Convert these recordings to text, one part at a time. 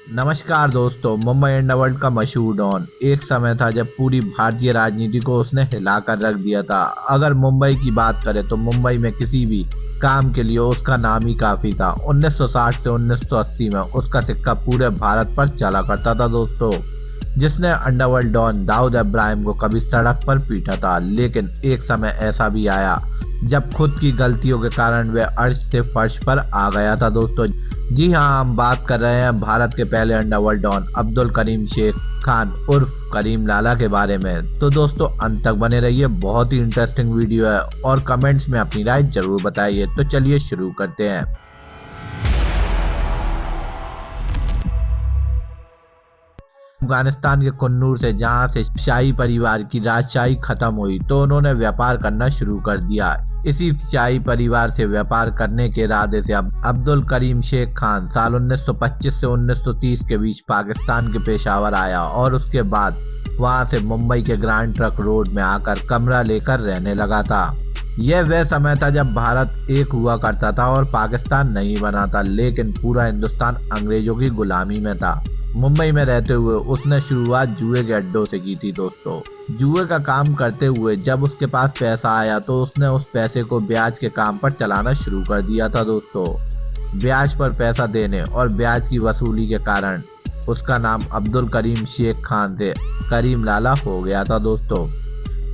नमस्कार दोस्तों। मुंबई अंडरवर्ल्ड का मशहूर डॉन एक समय था जब पूरी भारतीय राजनीति को उसने हिलाकर रख दिया था। अगर मुंबई की बात करें तो मुंबई में किसी भी काम के लिए उसका नाम ही काफी था। 1960 से 1980 में उसका सिक्का पूरे भारत पर चला करता था दोस्तों। जिसने अंडरवर्ल्ड डॉन दाऊद इब्राहिम को कभी सड़क पर पीटा था, लेकिन एक समय ऐसा भी आया जब खुद की गलतियों के कारण वह अर्श से फर्श पर आ गया था दोस्तों। जी हाँ, हम बात कर रहे हैं भारत के पहले अंडरवर्ल्ड डॉन अब्दुल करीम शेख खान उर्फ करीम लाला के बारे में। तो दोस्तों अंत तक बने रहिए, बहुत ही इंटरेस्टिंग वीडियो है और कमेंट्स में अपनी राय जरूर बताइए। तो चलिए शुरू करते हैं। अफगानिस्तान के कुन्नूर से जहां से शाही परिवार की राजशाही खत्म हुई, तो उन्होंने व्यापार करना शुरू कर दिया। इसी शाही परिवार से व्यापार करने के इरादे से अब्दुल करीम शेख खान साल 1925 से 1930 के बीच पाकिस्तान के पेशावर आया और उसके बाद वहां से मुंबई के ग्रैंड ट्रंक रोड में आकर कमरा लेकर रहने लगा था। यह वह समय था जब भारत एक हुआ करता था और पाकिस्तान नहीं बना था, लेकिन पूरा हिंदुस्तान अंग्रेजों की गुलामी में था। मुंबई में रहते हुए उसने शुरुआत जुए के अड्डों से की थी दोस्तों। जुए का काम करते हुए जब उसके पास पैसा आया तो उसने उस पैसे को ब्याज के काम पर चलाना शुरू कर दिया था दोस्तों। ब्याज पर पैसा देने और ब्याज की वसूली के कारण उसका नाम अब्दुल करीम शेख खान से करीम लाला हो गया था दोस्तों।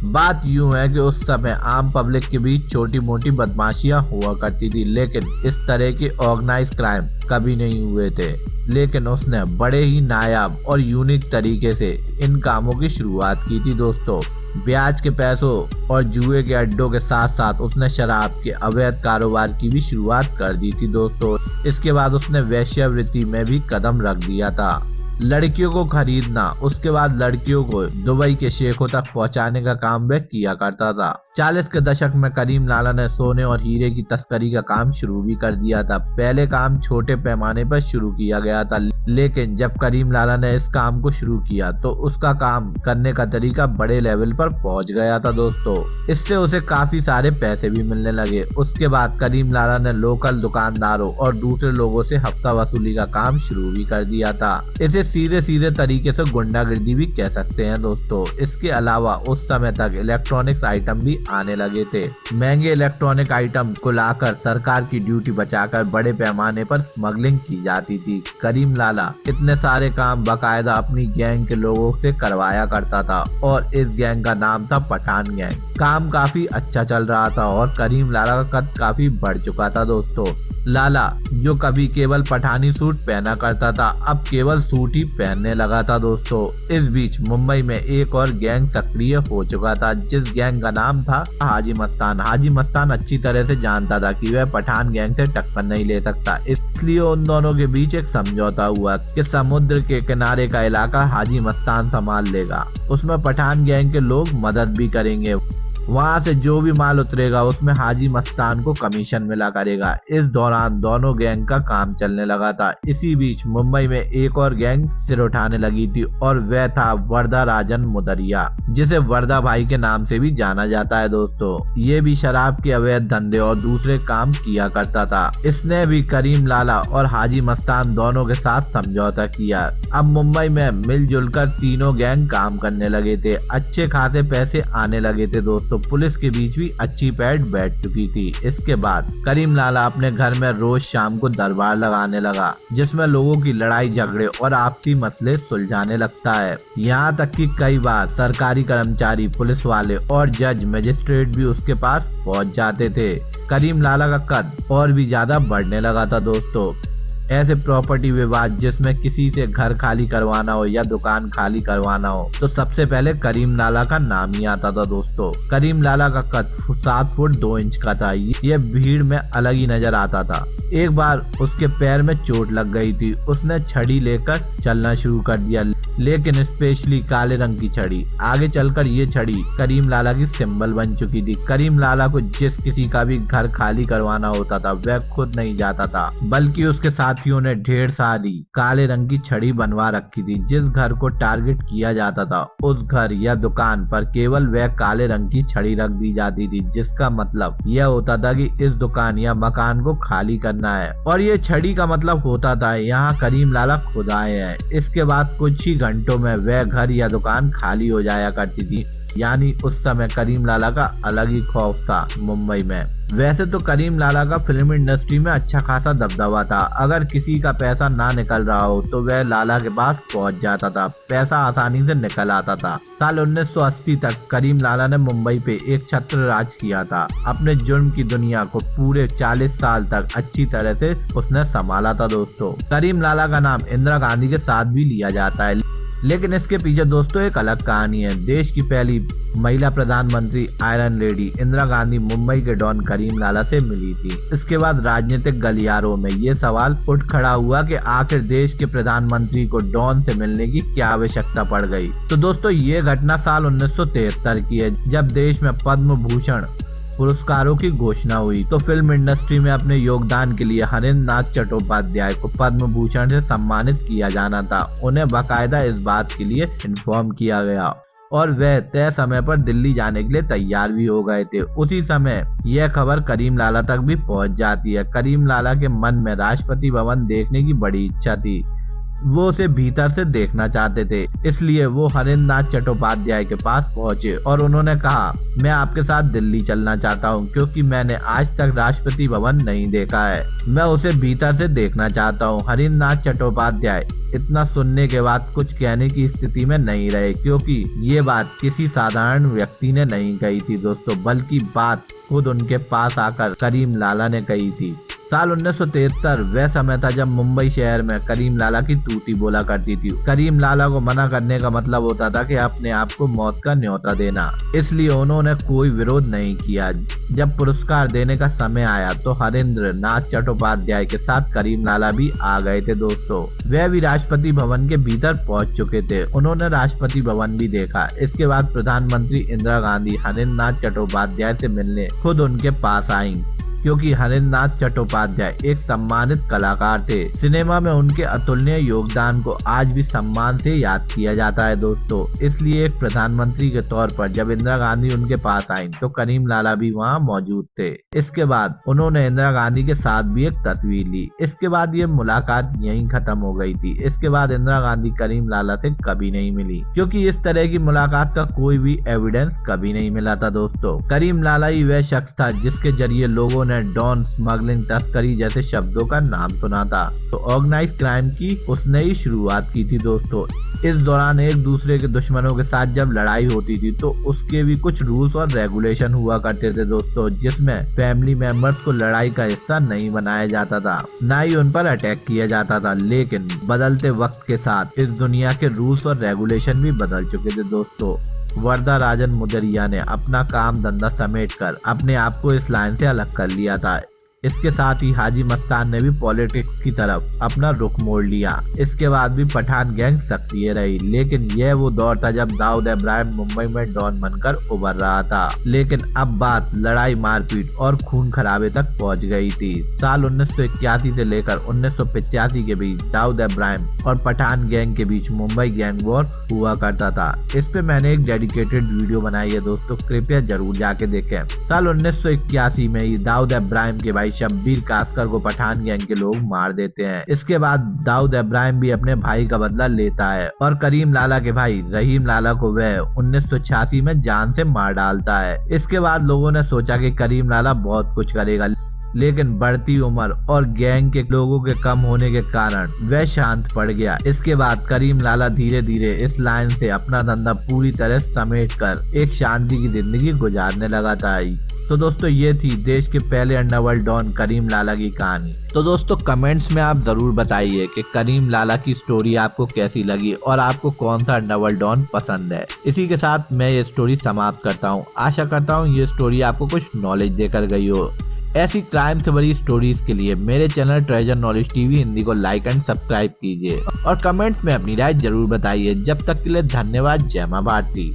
बात यूं है कि उस समय आम पब्लिक के बीच छोटी मोटी बदमाशियां हुआ करती थी, लेकिन इस तरह के ऑर्गेनाइज क्राइम कभी नहीं हुए थे। लेकिन उसने बड़े ही नायाब और यूनिक तरीके से इन कामों की शुरुआत की थी दोस्तों। ब्याज के पैसों और जुए के अड्डों के साथ साथ उसने शराब के अवैध कारोबार की भी शुरुआत कर दी थी दोस्तों। इसके बाद उसने वेश्यावृत्ति में भी कदम रख दिया था। लड़कियों को खरीदना, उसके बाद लड़कियों को दुबई के शेखों तक पहुंचाने का काम वह किया करता था। 40 के दशक में करीम लाला ने सोने और हीरे की तस्करी का काम शुरू भी कर दिया था। पहले काम छोटे पैमाने पर शुरू किया गया था, लेकिन जब करीम लाला ने इस काम को शुरू किया तो उसका काम करने का तरीका बड़े लेवल पर पहुंच गया था दोस्तों। इससे उसे काफी सारे पैसे भी मिलने लगे। उसके बाद करीम लाला ने लोकल दुकानदारों और दूसरे लोगों से हफ्ता वसूली का काम शुरू भी कर दिया था। इसे सीधे सीधे तरीके से गुंडागर्दी भी कह सकते हैं दोस्तों। इसके अलावा उस समय तक इलेक्ट्रॉनिक्स आइटम भी आने लगे थे। महंगे इलेक्ट्रॉनिक आइटम को लाकर सरकार की ड्यूटी बचाकर बड़े पैमाने पर स्मगलिंग की जाती थी। करीम लाला इतने सारे काम बकायदा अपनी गैंग के लोगों से करवाया करता था और इस गैंग का नाम था पठान गैंग। काम काफी अच्छा चल रहा था और करीम लाला का कद काफी बढ़ चुका था दोस्तों। लाला जो कभी केवल पठानी सूट पहना करता था, अब केवल सूट ही पहनने लगा था दोस्तों। इस बीच मुंबई में एक और गैंग सक्रिय हो चुका था, जिस गैंग का नाम था हाजी मस्तान। हाजी मस्तान अच्छी तरह से जानता था कि वह पठान गैंग से टक्कर नहीं ले सकता, इसलिए उन दोनों के बीच एक समझौता हुआ कि समुद्र के किनारे का इलाका हाजी मस्तान संभाल लेगा। उसमें पठान गैंग के लोग मदद भी करेंगे। वहां से जो भी माल उतरेगा उसमें हाजी मस्तान को कमीशन मिला करेगा। इस दौरान दोनों गैंग का काम चलने लगा था। इसी बीच मुंबई में एक और गैंग सिर उठाने लगी थी और वह था वर्दा राजन मुदरिया, जिसे वर्दा भाई के नाम से भी जाना जाता है दोस्तों। ये भी शराब के अवैध धंधे और दूसरे काम किया करता था। इसने भी करीम लाला और हाजी मस्तान दोनों के साथ समझौता किया। अब मुंबई में मिलजुल कर तीनों गैंग काम करने लगे थे। अच्छे खासे पैसे आने लगे थे दोस्तों। पुलिस के बीच भी अच्छी पैठ बैठ चुकी थी। इसके बाद करीम लाला अपने घर में रोज शाम को दरबार लगाने लगा, जिसमें लोगों की लड़ाई झगड़े और आपसी मसले सुलझाने लगता है। यहाँ तक कि कई बार सरकारी कर्मचारी, पुलिस वाले और जज, मजिस्ट्रेट भी उसके पास पहुँच जाते थे। करीम लाला का कद और भी ज्यादा बढ़ने लगा था दोस्तों। ऐसे प्रॉपर्टी विवाद जिसमें किसी से घर खाली करवाना हो या दुकान खाली करवाना हो तो सबसे पहले करीम लाला का नाम ही आता था दोस्तों। करीम लाला का कद 7 फुट 2 इंच का था। यह भीड़ में अलग ही नजर आता था। एक बार उसके पैर में चोट लग गई थी। उसने छड़ी लेकर चलना शुरू कर दिया, लेकिन स्पेशली काले रंग की छड़ी। आगे चलकर ये छड़ी करीम लाला की सिंबल बन चुकी थी। करीम लाला को जिस किसी का भी घर खाली करवाना होता था वह खुद नहीं जाता था, बल्कि उसके साथ डाकियों ने ढेर सारी काले रंग की छड़ी बनवा रखी थी। जिस घर को टारगेट किया जाता था उस घर या दुकान पर केवल वह काले रंग की छड़ी रख दी जाती थी, जिसका मतलब यह होता था कि इस दुकान या मकान को खाली करना है। और ये छड़ी का मतलब होता था यहाँ करीम लाला खुद आए हैं। इसके बाद कुछ ही घंटों में वह घर या दुकान खाली हो जाया करती थी। यानी उस समय करीम लाला का अलग ही खौफ था मुंबई में। वैसे तो करीम लाला का फिल्म इंडस्ट्री में अच्छा खासा दबदबा था। अगर किसी का पैसा ना निकल रहा हो तो वह लाला के पास पहुंच जाता था, पैसा आसानी से निकल आता था। साल 1980 तक करीम लाला ने मुंबई पे एक छत्र राज किया था। अपने जुर्म की दुनिया को पूरे 40 साल तक अच्छी तरह से उसने संभाला था। दोस्तों, करीम लाला का नाम इंदिरा गांधी के साथ भी लिया जाता है, लेकिन इसके पीछे दोस्तों एक अलग कहानी है। देश की पहली महिला प्रधानमंत्री आयरन लेडी इंदिरा गांधी मुंबई के डॉन करीम लाला से मिली थी। इसके बाद राजनीतिक गलियारों में ये सवाल उठ खड़ा हुआ कि आखिर देश के प्रधानमंत्री को डॉन से मिलने की क्या आवश्यकता पड़ गई। तो दोस्तों, ये घटना साल 1973 की है, जब देश में पद्म भूषण पुरस्कारों की घोषणा हुई। तो फिल्म इंडस्ट्री में अपने योगदान के लिए हरेंद्र नाथ चट्टोपाध्याय को पद्म भूषण से सम्मानित किया जाना था। उन्हें बाकायदा इस बात के लिए इन्फॉर्म किया गया और वह तय समय पर दिल्ली जाने के लिए तैयार भी हो गए थे। उसी समय यह खबर करीम लाला तक भी पहुंच जाती है। करीम लाला के मन में राष्ट्रपति भवन देखने की बड़ी इच्छा थी। वो उसे भीतर से देखना चाहते थे, इसलिए वो हरेंद्र नाथ चट्टोपाध्याय के पास पहुंचे और उन्होंने कहा, मैं आपके साथ दिल्ली चलना चाहता हूं, क्योंकि मैंने आज तक राष्ट्रपति भवन नहीं देखा है। मैं उसे भीतर से देखना चाहता हूं। हरेंद्र नाथ चट्टोपाध्याय इतना सुनने के बाद कुछ कहने की स्थिति में नहीं रहे, क्योंकि ये बात किसी साधारण व्यक्ति ने नहीं कही थी दोस्तों, बल्कि बात खुद उनके पास आकर करीम लाला ने कही थी। साल 1973 वह समय था जब मुंबई शहर में करीम लाला की तूती बोला करती थी। करीम लाला को मना करने का मतलब होता था कि अपने आप को मौत का न्योता देना, इसलिए उन्होंने कोई विरोध नहीं किया। जब पुरस्कार देने का समय आया तो हरेंद्र नाथ चट्टोपाध्याय के साथ करीम लाला भी आ गए थे दोस्तों। वह भी राष्ट्रपति भवन के भीतर पहुंच चुके थे। उन्होंने राष्ट्रपति भवन भी देखा। इसके बाद प्रधानमंत्री इंदिरा गांधी हरेंद्र नाथ चट्टोपाध्याय से मिलने खुद उनके पास आईं, क्योंकि हरेंद्र नाथ चट्टोपाध्याय एक सम्मानित कलाकार थे। सिनेमा में उनके अतुलनीय योगदान को आज भी सम्मान से याद किया जाता है दोस्तों। इसलिए एक प्रधानमंत्री के तौर पर जब इंदिरा गांधी उनके पास आई तो करीम लाला भी वहां मौजूद थे। इसके बाद उन्होंने इंदिरा गांधी के साथ भी एक तस्वीर ली। इसके बाद ये मुलाकात यहीं खत्म हो गई थी। इसके बाद इंदिरा गांधी करीम लाला से कभी नहीं मिली, क्योंकि इस तरह की मुलाकात का कोई भी एविडेंस कभी नहीं मिला था दोस्तों। करीम लाला ही वह शख्स था जिसके जरिए लोगों डॉन, स्मगलिंग, तस्करी जैसे शब्दों का नाम सुना था। तो ऑर्गेनाइज क्राइम की उसने ही शुरुआत की थी दोस्तों। इस दौरान एक दूसरे के दुश्मनों के साथ जब लड़ाई होती थी तो उसके भी कुछ रूल्स और रेगुलेशन हुआ करते थे दोस्तों, जिसमें फैमिली मेंबर्स को लड़ाई का हिस्सा नहीं बनाया जाता था, ना ही उन पर अटैक किया जाता था। लेकिन बदलते वक्त के साथ इस दुनिया के रूल्स और रेगुलेशन भी बदल चुके थे दोस्तों। वरदा राजन मुदरिया ने अपना काम धंधा समेटकर अपने आप को इस लाइन से अलग कर लिया था। इसके साथ ही हाजी मस्तान ने भी पॉलिटिक्स की तरफ अपना रुख मोड़ लिया। इसके बाद भी पठान गैंग सक्रिय रही, लेकिन यह वो दौर था जब दाऊद इब्राहिम मुंबई में डॉन बनकर उभर रहा था। लेकिन अब बात लड़ाई, मारपीट और खून खराबे तक पहुंच गई थी। साल 1981 से लेकर 1985 के बीच दाऊद इब्राहिम और पठान गैंग के बीच मुंबई गैंग वॉर हुआ करता था। इस पे मैंने एक डेडिकेटेड वीडियो बनाई है दोस्तों, कृपया जरूर जाके देखें। साल 1981 में ही दाऊद इब्राहिम के भाई शब्बीर कासकर को पठान गैंग के लोग मार देते हैं। इसके बाद दाऊद इब्राहिम भी अपने भाई का बदला लेता है और करीम लाला के भाई रहीम लाला को वह 1986 में जान से मार डालता है। इसके बाद लोगों ने सोचा कि करीम लाला बहुत कुछ करेगा, लेकिन बढ़ती उम्र और गैंग के लोगों के कम होने के कारण वह शांत पड़ गया। इसके बाद करीम लाला धीरे धीरे इस लाइन से अपना धंधा पूरी तरह समेटकर एक शांति की जिंदगी गुजारने लगा था। तो दोस्तों, ये थी देश के पहले अंडरवर्ल्ड डॉन करीम लाला की कहानी। तो दोस्तों, कमेंट्स में आप जरूर बताइए कि करीम लाला की स्टोरी आपको कैसी लगी और आपको कौन सा अंडरवर्ल्ड डॉन पसंद है। इसी के साथ मैं ये स्टोरी समाप्त करता हूँ। आशा करता हूँ ये स्टोरी आपको कुछ नॉलेज देकर गई हो। ऐसी क्राइम से भरी स्टोरीज के लिए मेरे channel treasure knowledge TV Hindi को लाइक एंड सब्सक्राइब कीजिए और कमेंट्स में अपनी राय जरूर बताइए। जब तक के लिए धन्यवाद। जय मां भारती।